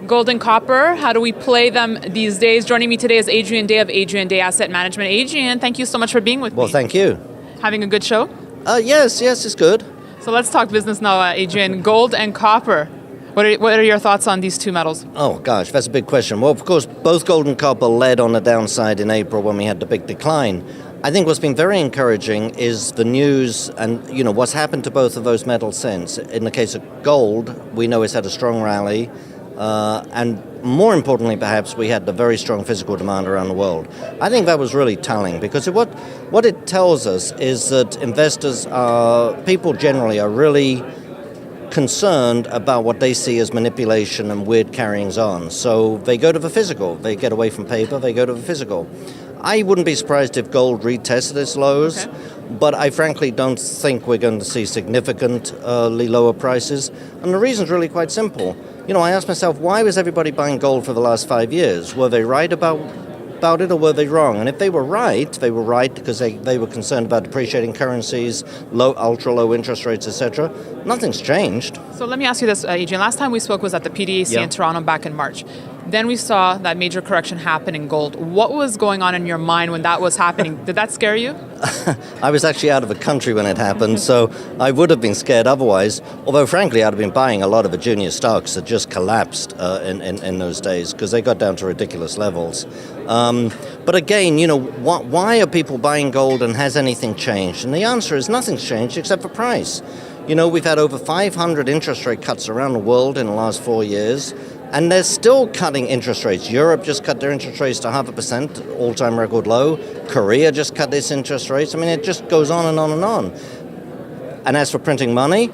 Gold and copper, how do we play them these days? Joining me today is Adrian Day of Adrian Day Asset Management. Adrian, thank you so much for being with me. Well, thank you. Having a good show? Yes, it's good. So let's talk business now, Adrian. Gold and copper. What are your thoughts on these two metals? Oh, gosh, that's a big question. Well, of course, both gold and copper led on the downside in April when we had the big decline. I think what's been very encouraging is the news and, what's happened to both of those metals since. In the case of gold, we know it's had a strong rally. And more importantly, perhaps, we had the very strong physical demand around the world. I think that was really telling because what it tells us is that people generally are really concerned about what they see as manipulation and weird carryings on. So they go to the physical. They get away from paper, they go to the physical. I wouldn't be surprised if gold retested its lows, but I frankly don't think we're going to see significantly lower prices. And the reason's really quite simple. I asked myself, why was everybody buying gold for the last 5 years? Were they right about it or were they wrong? And if they were right because they were concerned about depreciating currencies, ultra low interest rates, etc. Nothing's changed. So let me ask you this, Adrian. Last time we spoke was at the PDAC in Toronto back in March. Then we saw that major correction happen in gold. What was going on in your mind when that was happening? Did that scare you? I was actually out of the country when it happened, so I would have been scared otherwise. Although, frankly, I'd have been buying a lot of the junior stocks that just collapsed in those days because they got down to ridiculous levels. But again, why are people buying gold and has anything changed? And the answer is nothing's changed except for price. We've had over 500 interest rate cuts around the world in the last 4 years. And they're still cutting interest rates. Europe just cut their interest rates to 0.5%, all-time record low. Korea just cut its interest rates. I mean, it just goes on and on and on. And as for printing money,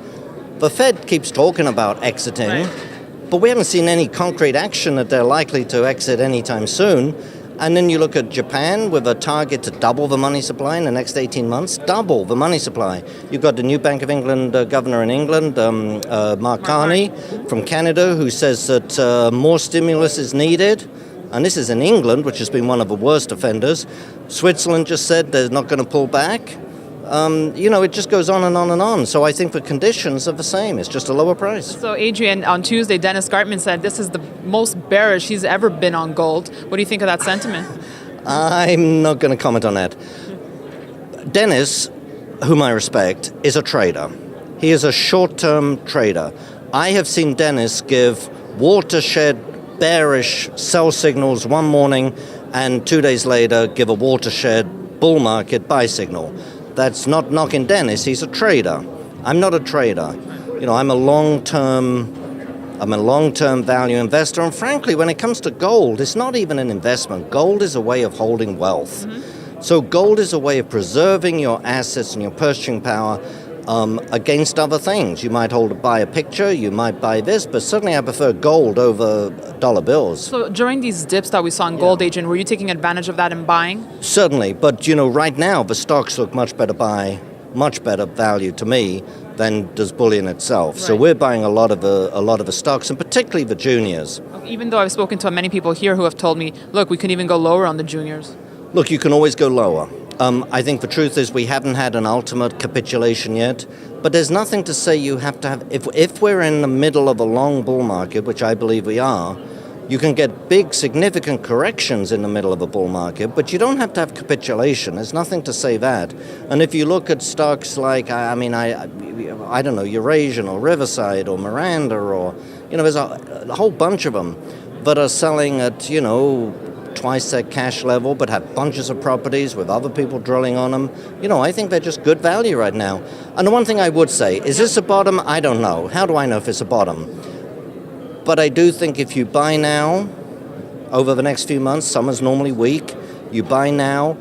the Fed keeps talking about exiting, but we haven't seen any concrete action that they're likely to exit anytime soon. And then you look at Japan with a target to double the money supply in the next 18 months, double the money supply. You've got the new Bank of England governor in England, Mark Carney from Canada, who says that more stimulus is needed. And this is in England, which has been one of the worst offenders. Switzerland just said they're not going to pull back. It just goes on and on and on. So I think the conditions are the same. It's just a lower price. So Adrian, on Tuesday, Dennis Gartman said this is the most bearish he's ever been on gold. What do you think of that sentiment? I'm not going to comment on that. Dennis, whom I respect, is a trader. He is a short-term trader. I have seen Dennis give watershed bearish sell signals one morning and 2 days later give a watershed bull market buy signal. That's not knocking Dennis. He's a trader. I'm not a trader. I'm a long-term value investor. And frankly, when it comes to gold, it's not even an investment. Gold is a way of holding wealth. Mm-hmm. So gold is a way of preserving your assets and your purchasing power against other things. You might buy a picture, you might buy this, but certainly I prefer gold over dollar bills. So during these dips that we saw in gold, Adrian, were you taking advantage of that and buying? Certainly, but right now the stocks look much better value to me than does bullion itself. Right. So we're buying a lot of the stocks, and particularly the juniors. Even though I've spoken to many people here who have told me, look, we can even go lower on the juniors. Look, you can always go lower. I think the truth is we haven't had an ultimate capitulation yet, but there's nothing to say you have to have... If we're in the middle of a long bull market, which I believe we are, you can get big, significant corrections in the middle of a bull market, but you don't have to have capitulation. There's nothing to say that. And if you look at stocks like, I don't know, Eurasian or Riverside or Miranda or, there's a whole bunch of them that are selling at, twice that cash level, but have bunches of properties with other people drilling on them. I think they're just good value right now. And the one thing I would say, is this a bottom? I don't know. How do I know if it's a bottom? But I do think if you buy now, over the next few months, summer's normally weak, you buy now,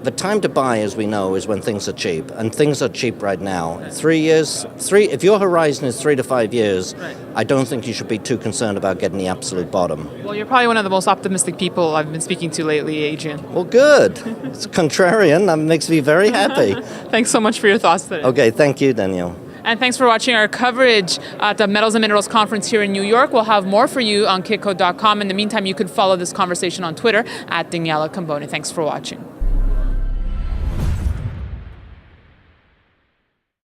the time to buy, as we know, is when things are cheap, and things are cheap right now. 3 years, if your horizon is 3 to 5 years, I don't think you should be too concerned about getting the absolute bottom. Well, you're probably one of the most optimistic people I've been speaking to lately, Adrian. Well, good. It's contrarian. That makes me very happy. Thanks so much for your thoughts today. Okay, thank you, Danielle. And thanks for watching our coverage at the Metals and Minerals Conference here in New York. We'll have more for you on Kitco.com. In the meantime, you can follow this conversation on Twitter at Daniela Cambone. Thanks for watching.